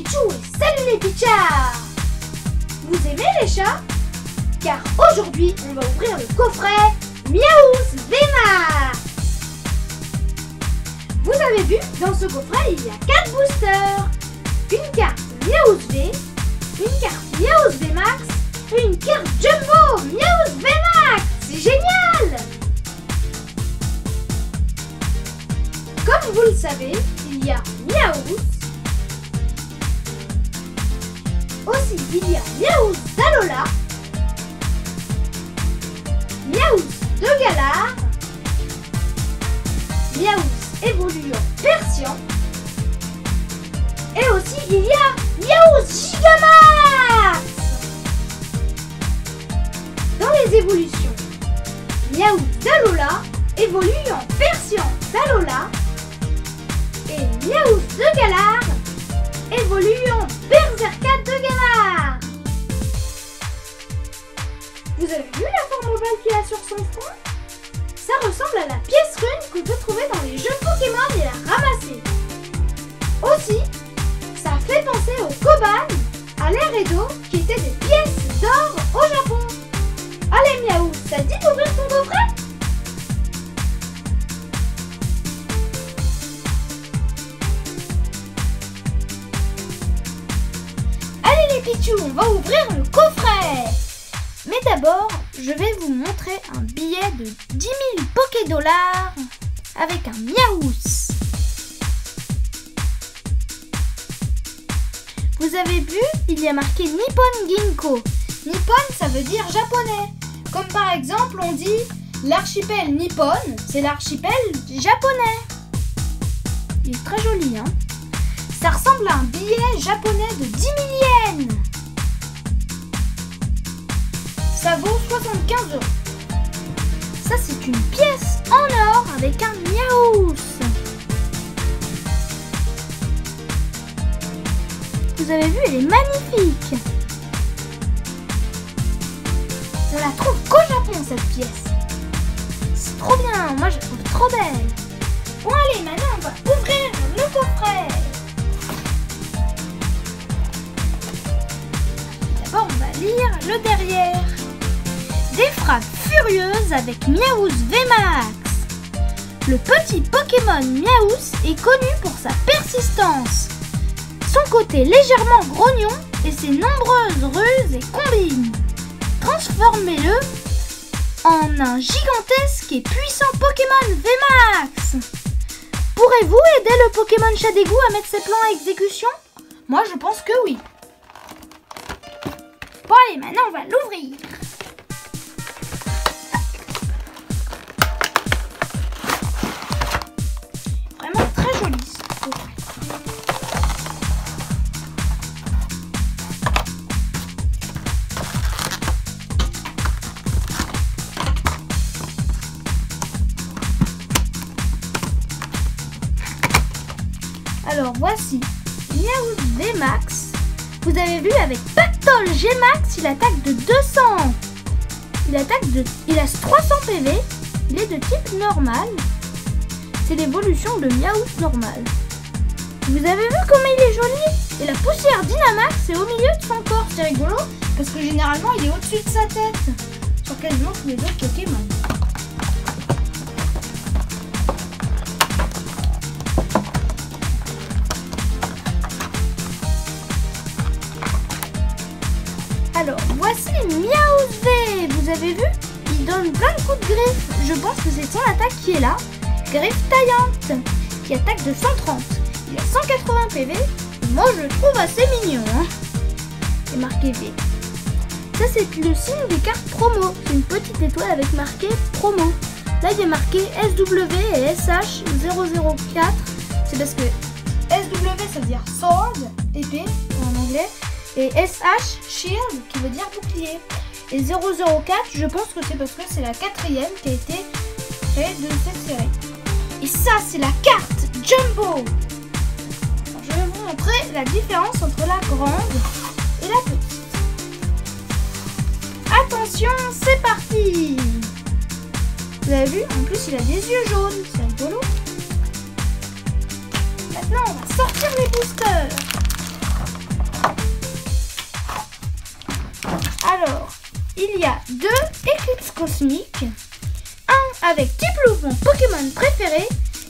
Pichou et salut les Pichards! Vous aimez les chats? Car aujourd'hui, on va ouvrir le coffret Miaouss VMAX. Vous avez vu, dans ce coffret, il y a 4 boosters. Une carte Miaouss V, une carte Miaouss VMAX et une carte Jumbo Miaouss VMAX. C'est génial! Comme vous le savez, il y a Miaouss. Aussi, il y a Miaouss d'Alola, Miaouss de Galar, Miaouss évoluant Persian, et aussi il y a Miaouss Gigamax. Dans les évolutions, Miaouss d'Alola évolue en Persian d'Alola et Miaouss de Galar évolue en Berserker de Galar. Vous avez vu la forme ovale qu'il a sur son front? Ça ressemble à la pièce rune qu'on peut trouver dans les jeux Pokémon et la ramasser. Aussi, ça fait penser aux Koban, à l'air et d'eau, qui étaient des pièces d'or au Japon. Allez Miaouss, ça te dit d'ouvrir ton coffret? Allez les Pichous, on va ouvrir le coffret. Mais d'abord, je vais vous montrer un billet de 10 000 Pokédollars avec un Miaouss. Vous avez vu, il y a marqué Nippon Ginko. Nippon, ça veut dire japonais. Comme par exemple, on dit l'archipel Nippon, c'est l'archipel japonais. Il est très joli, hein? Ça ressemble à un billet japonais de 10 000 yens. Ça vaut 75 €. Ça, c'est une pièce en or avec un Miaouss. Vous avez vu, elle est magnifique. On la trouve qu'au Japon, cette pièce. C'est trop bien, moi je la trouve trop belle. Bon allez, maintenant on va ouvrir le coffret. D'abord, on va lire le derrière. Des frappes furieuses avec Miaouss VMAX. Le petit Pokémon Miaouss est connu pour sa persistance, son côté légèrement grognon et ses nombreuses ruses et combines. Transformez-le en un gigantesque et puissant Pokémon VMAX. Pourrez-vous aider le Pokémon Chat d'égout à mettre ses plans à exécution? Moi, je pense que oui. Bon allez, maintenant on va l'ouvrir. Vraiment très joli ce coffret. Alors voici Miaouss VMAX. Vous avez vu, avec Pactol G-Max, il attaque de 200. Il a 300 PV. Il est de type normal. C'est l'évolution de Miaouss normal. Vous avez vu comment il est joli? Et la poussière Dynamax est au milieu de son corps. C'est rigolo parce que généralement il est au-dessus de sa tête sur quasiment tous les autres Pokémon. Alors, voici Miaouss V. Vous avez vu? Il donne plein de coups de griffe. Je pense que c'est son attaque qui est là. Griffe taillante, qui attaque de 130. Il a 180 PV. Et moi, je le trouve assez mignon. Hein. C'est marqué V. Ça, c'est le signe des cartes promo. C'est une petite étoile avec marqué promo. Là, il y a marqué SW et SH004. C'est parce que SW, ça veut dire sword, épée en anglais. Et SH, Shield, qui veut dire bouclier. Et 004, je pense que c'est parce que c'est la 4e qui a été créée de cette série. Et ça, c'est la carte Jumbo. Alors, je vais vous montrer la différence entre la grande et la petite. Attention, c'est parti. Vous avez vu? En plus, il a des yeux jaunes. C'est rigolo. Maintenant, on va sortir les boosters. y a 2 éclipses cosmiques. Un avec Tiplouf, mon Pokémon préféré,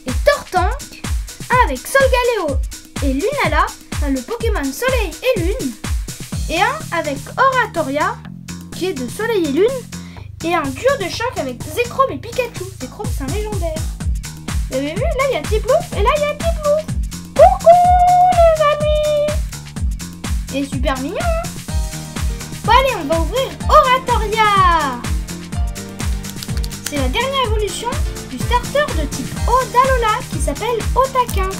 et Tortank. Un avec Solgaleo et Lunala, le Pokémon Soleil et Lune. Et un avec Oratoria, qui est de Soleil et Lune. Et un duo de choc avec Zekrom et Pikachu. Zekrom, c'est un légendaire. Vous avez vu? Là, il y a Tiplouf et là, il y a Tiplouf. Coucou les amis! Il est super mignon, hein? Bon, allez, on va ouvrir Oratoria. C'est la dernière évolution du starter de type eau d'Alola qui s'appelle Otaquin.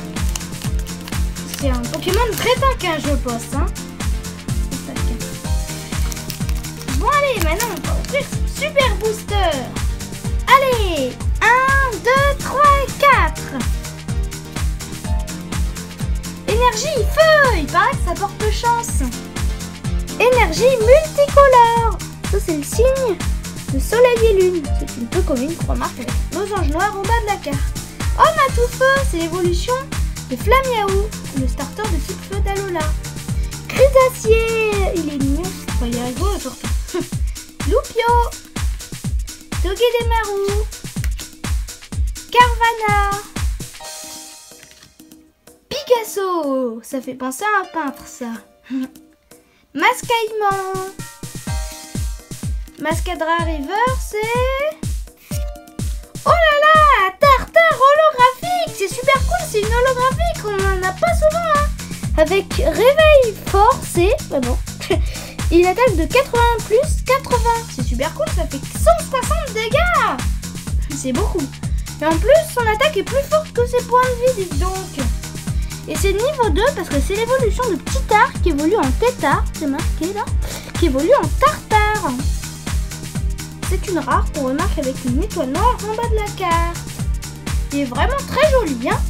C'est un Pokémon très taquin, je pense, hein? Otaquin. Bon, allez, maintenant, on va ouvrir Super Booster. Allez, 1, 2, 3 et 4. Énergie feu, il paraît que ça porte chance. Énergie multicolore. Ça, c'est le signe de Soleil et Lune. C'est une peu commune qu'on remarque avec nos anges noirs en bas de la carte. Oh, Matoufeu, c'est l'évolution de Flamiaou, le starter de type feu d'Alola. Crisacier, il est mignon. Enfin, il est rigolo surtout. Loupio, Togedemaru, Carvana, Picasso, ça fait penser à un peintre ça. Mascaïman, Mascadra River, c'est... Oh là là, Tartare holographique, c'est super cool, c'est une holographique, on n'en a pas souvent, hein. Avec réveil forcé, bon. Il attaque de 80 plus 80. C'est super cool, ça fait 160 dégâts. C'est beaucoup. Et en plus, son attaque est plus forte que ses points de vie, dites donc. Et c'est niveau 2 parce que c'est l'évolution de Petit Arc qui évolue en Tétard. C'est marqué là. Qui évolue en Tartare. C'est une rare qu'on remarque avec une étoile noire en bas de la carte. Il est vraiment très joli, hein.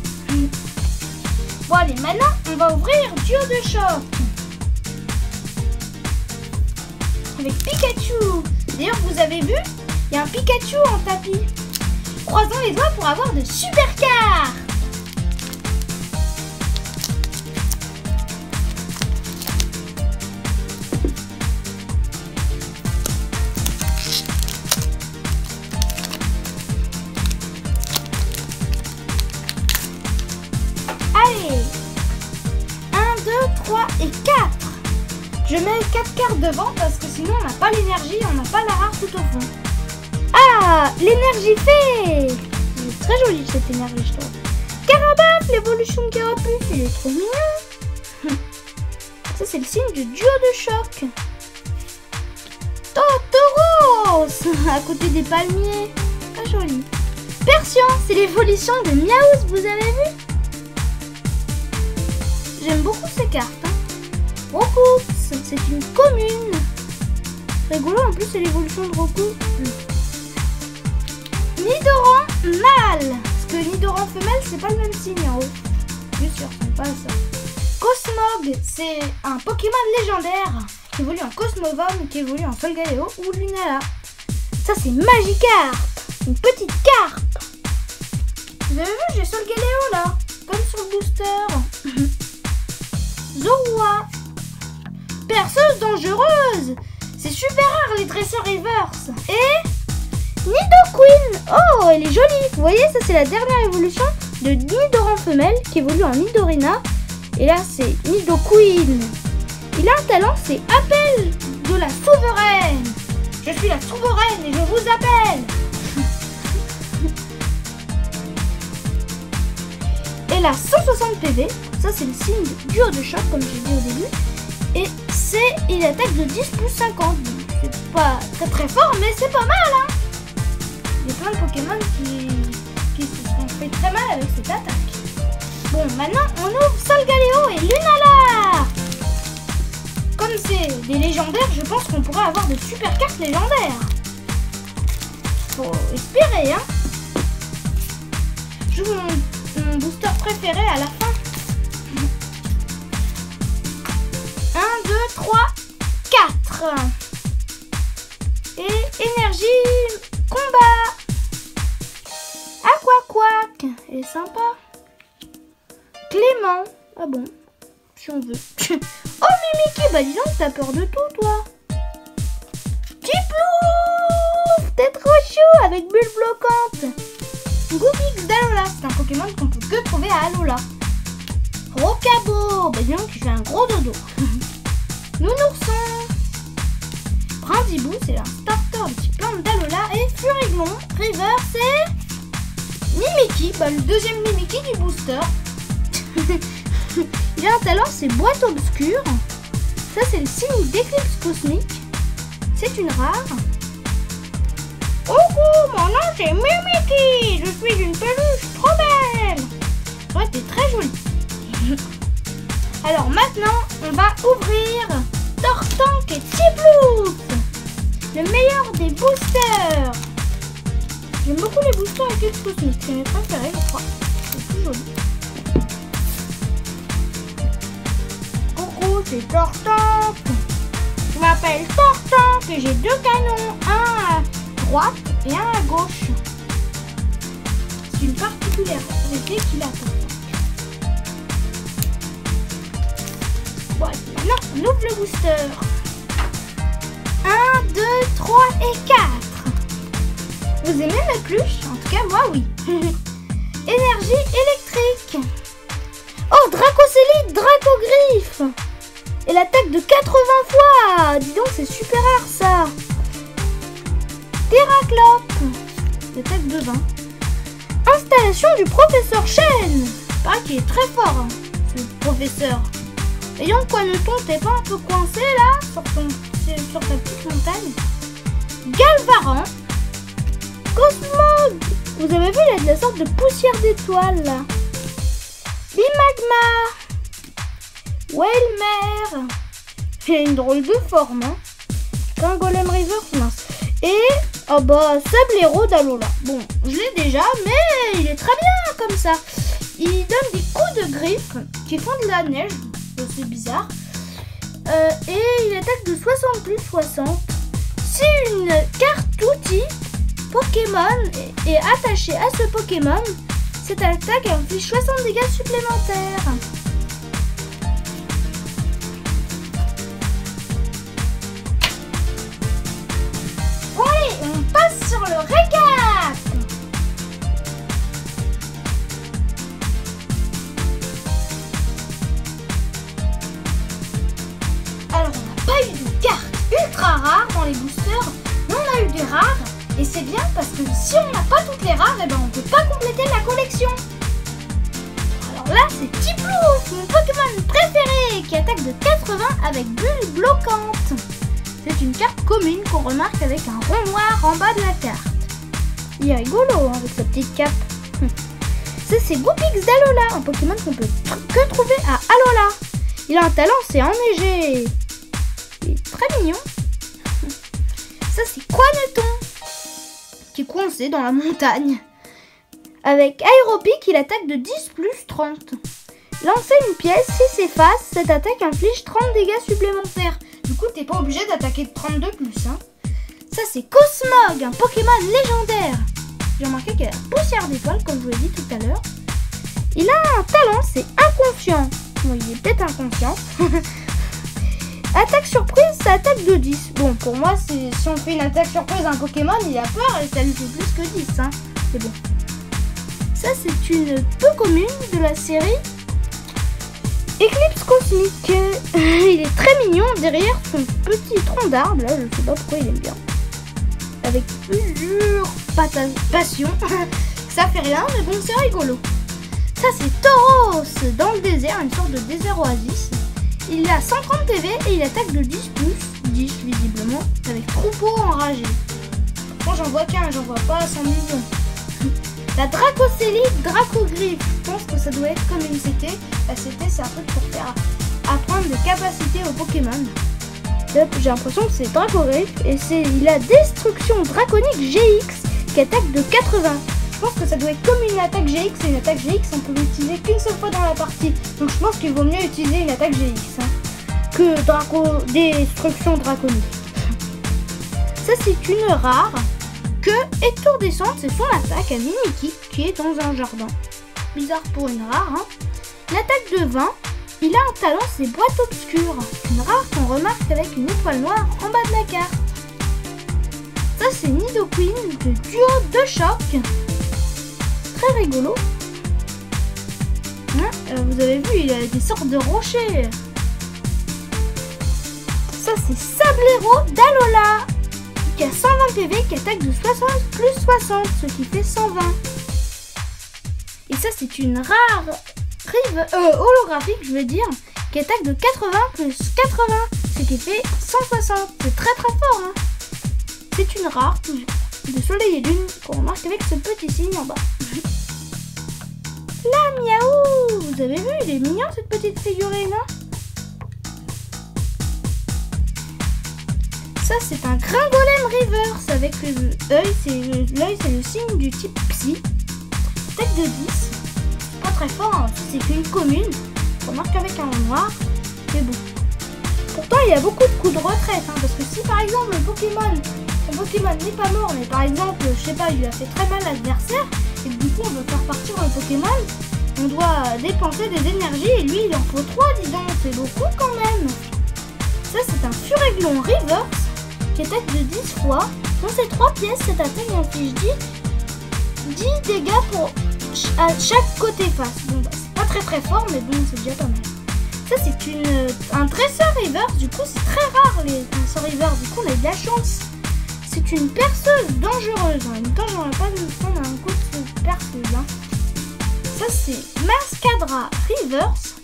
Bon allez, maintenant on va ouvrir Duo de choc. Avec Pikachu. D'ailleurs, vous avez vu, il y a un Pikachu en tapis. Croisons les doigts pour avoir de super cartes. Allez, 1, 2, 3 et 4. Je mets 4 cartes devant parce que sinon on n'a pas l'énergie, on n'a pas la rare tout au fond. Ah, l'énergie fée. C'est très joli cette énergie, je trouve. Carabaf, l'évolution de Carapuce, il est trop mignon. Ça c'est le signe du duo de choc. Tauros, à côté des palmiers. Très joli. Persian, c'est l'évolution de Miaouz, vous avez vu? J'aime beaucoup ces cartes, hein. Roku, c'est une commune. Rigolo, en plus c'est l'évolution de Roku. Nidoran mâle. Parce que Nidoran femelle, c'est pas le même signe en haut. Bien sûr, c'est pas ça. Cosmog, c'est un Pokémon légendaire qui évolue en Cosmovom, qui évolue en Solgaleo ou Lunala. Ça c'est Magikarp, une petite carpe. Vous avez vu, j'ai Solgaleo là, comme sur le booster. Zorua. Perceuse dangereuse. C'est super rare les dresseurs reverse. Et Nidoqueen. Oh, elle est jolie. Vous voyez, ça c'est la dernière évolution de Nidoran femelle qui évolue en Nidorina. Et là c'est Nidoqueen. Il a un talent, c'est appel de la souveraine. Je suis la souveraine et je vous appelle. Elle a 160 PV. Ça c'est le signe du duo de choc comme j'ai dit au début. Et il attaque de 10 plus 50. C'est pas très très fort, mais c'est pas mal, hein. Il y a plein de Pokémon qui se sont fait très mal avec cette attaque. Bon, maintenant on ouvre Solgaleo et Lunala. Comme c'est des légendaires, je pense qu'on pourrait avoir de super cartes légendaires. Faut espérer, hein. Je joue mon booster préféré à la fin. 1, 2, 3, 4. Et énergie, combat. Aquaquack, elle est sympa. Clément, ah bon, si on veut. Oh Mimiki, bah dis donc, t'as peur de tout toi. Tiplouf, t'es trop chou avec bulle bloquante. Goopix d'Alola, c'est un Pokémon qu'on peut que trouver à Alola. Rocabo, bah dis donc, tu fais un gros dodo. Nounourson. Brindibou, c'est un starter de type plante d'Alola. Et Furiglon, River, c'est Mimikyu, bah le deuxième Mimikyu du booster. Il a un talent, c'est boîte obscure. Ça, c'est le signe d'éclipse cosmique. C'est une rare. Coucou, mon nom c'est Mimikyu. Je suis une peluche trop belle. Ouais, t'es très jolie. Alors maintenant, on va ouvrir Tortank et Tiplouf, le meilleur des boosters. J'aime beaucoup les boosters avec Eclipse cosmique, c'est mes préférés, je crois. C'est plus joli. Coucou, c'est Tortank. Je m'appelle Tortank et j'ai deux canons, un à droite et un à gauche. C'est une particularité qu'il a. Bon, maintenant on ouvre le booster. 1, 2, 3 et 4. Vous aimez mes pluches? En tout cas moi oui. Énergie électrique. Oh, Dracocélite, Dracogriffe. Et l'attaque de 80 fois. Dis donc, c'est super rare ça. Terraclope. L'attaque de 20. Installation du professeur Chen. Paraît qu'il est très fort, hein, ce professeur. Et donc, Quaneton, t'es pas un peu coincé là sur ta petite montagne? Galvaran. Cosmog. Vous avez vu, il a de la sorte de poussière d'étoile là. Bimagma. Whalmer. Il a une drôle de forme, hein. Golem River, mince. Et, oh bah, Sablero d'Alola. Bon, je l'ai déjà, mais il est très bien comme ça. Il donne des coups de griffe qui font de la neige. C'est bizarre. Et il attaque de 60 plus 60. Si une carte outil Pokémon est attachée à ce Pokémon, cette attaque inflige 60 dégâts supplémentaires. Bon allez, on passe sur le récap. Alors on n'a pas eu de cartes ultra rares dans les boosters, mais on a eu des rares. Et c'est bien parce que si on n'a pas toutes les rares, eh ben on ne peut pas compléter la collection. Alors là, c'est Tiplouf, mon Pokémon préféré, qui attaque de 80 avec bulle bloquante. C'est une carte commune qu'on remarque avec un rond noir en bas de la carte. Il est rigolo, hein, avec sa petite cape. Ça, c'est Goopix d'Alola, un Pokémon qu'on peut que trouver à Alola. Il a un talent, c'est enneigé. Il est très mignon. Ça, c'est Quaneton, qui est coincé dans la montagne. Avec Aéropic, il attaque de 10 plus 30. Lancer une pièce, si s'efface, cette attaque inflige 30 dégâts supplémentaires. Du coup, t'es pas obligé d'attaquer de 32 plus. Hein. Ça, c'est Cosmog, un Pokémon légendaire. J'ai remarqué qu'il a la poussière d'étoile, comme je vous l'ai dit tout à l'heure. Il a un talent, c'est inconscient. Bon, il est peut-être inconscient. Attaque surprise, ça attaque de 10. Bon, pour moi, si on fait une attaque surprise à un Pokémon, il a peur et ça lui fait plus que 10. Hein. C'est bon. Ça, c'est une peu commune de la série Eclipse cosmique. Il est très mignon derrière son petit tronc d'arbre. Là, je sais pas pourquoi il aime bien. Avec plusieurs passion. Ça fait rien, mais bon, c'est rigolo. Ça, c'est Tauros dans le désert, une sorte de désert oasis. Il a 130 PV et il attaque de 10 plus 10 visiblement avec troupeau enragé. Moi j'en vois qu'un, j'en vois pas 100 millions. La Dracocélite, Dracogriffe. Je pense que ça doit être comme une CT. La CT c'est un truc pour faire apprendre des capacités aux Pokémon. J'ai l'impression que c'est Dracogriffe et il a Destruction Draconique GX qui attaque de 80. Je pense que ça doit être comme une attaque GX et une attaque GX on peut l'utiliser qu'une seule fois dans la partie. Donc je pense qu'il vaut mieux utiliser une attaque GX hein, que Destruction Draconique. Ça c'est une rare que étourdissante, c'est son attaque à Mimikyu qui est dans un jardin. Bizarre pour une rare. Hein. L'attaque de 20, il a un talent, c'est boîte obscure. Une rare qu'on remarque avec une étoile noire en bas de la carte. c'est Nidoqueen, le duo de choc. Très rigolo. Hein, vous avez vu, il a des sortes de rochers. Ça c'est Sablero d'Alola, qui a 120 PV, qui attaque de 60 plus 60, ce qui fait 120. Et ça c'est une rare holographique, je veux dire, qui attaque de 80 plus 80, ce qui fait 160. C'est très très fort, hein. C'est une rare de soleil et lune qu'on remarque avec ce petit signe en bas. La Miaou, vous avez vu, il est mignon cette petite figurine, hein. Ça c'est un Gringolem Reverse avec l'œil, c'est le signe du type Psy. Tête de 10, pas très fort, hein. C'est qu'une commune, on remarque avec un noir, mais bon. Pourtant il y a beaucoup de coups de retraite, hein, parce que si par exemple son Pokémon n'est pas mort, mais par exemple, je sais pas, il lui a fait très mal à l'adversaire, et du coup on veut faire partir le Pokémon, on doit dépenser des énergies, et lui il en faut 3, dis donc, c'est beaucoup quand même. Ça c'est un Furéglon Reverse, qui attaque de 10 fois. Dans ces 3 pièces, cette attaque inflige 10 dégâts à chaque côté face. Bon bah c'est pas très fort, mais bon c'est déjà pas mal. Ça c'est un dresseur reverse, du coup c'est très rare les dresseurs reverse, du coup on a de la chance. C'est une perceuse dangereuse, en même temps j'aurais pas de prendre un coup de perceuse, hein. Ça c'est Mascadra reverse,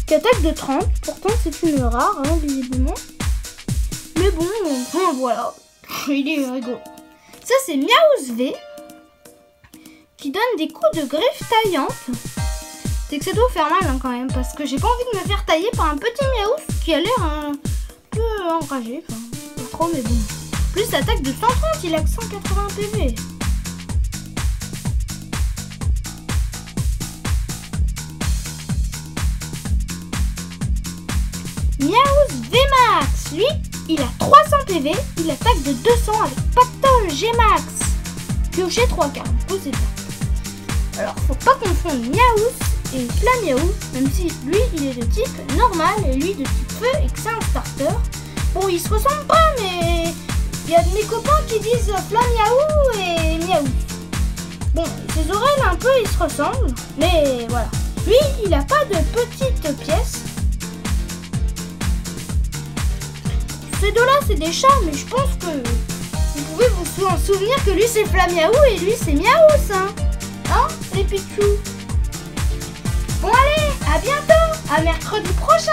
qui attaque de 30, pourtant c'est une rare, hein, visiblement. Mais bon, voilà, il est rigolo. Ça c'est Miaouz V, qui donne des coups de griffe taillante. C'est que ça doit faire mal, hein, quand même, parce que j'ai pas envie de me faire tailler par un petit Miaouz qui a l'air un peu enragé, enfin pas trop, mais bon. Plus l'attaque de 130, il a que 180 PV. Miaouz VMAX, lui, il a 300 PV, il attaque de 200 avec Pactol G-Max. Piocher 3 cartes, posez bien. Alors, faut pas confondre Miaouz et Flamiaou, même si lui, il est de type normal et lui de type feu et que c'est un starter. Bon, ils se ressemblent pas, mais il y a de mes copains qui disent Flamiaou et Miaouz. Bon, ses oreilles un peu, ils se ressemblent, mais voilà. Lui, il a pas de petites pièces. Ces deux-là, c'est des chats, mais je pense que vous pouvez vous en souvenir que lui, c'est Flamiaou et lui, c'est Miaouz, hein. Hein, les pichous. Bon, allez, à bientôt, à mercredi prochain.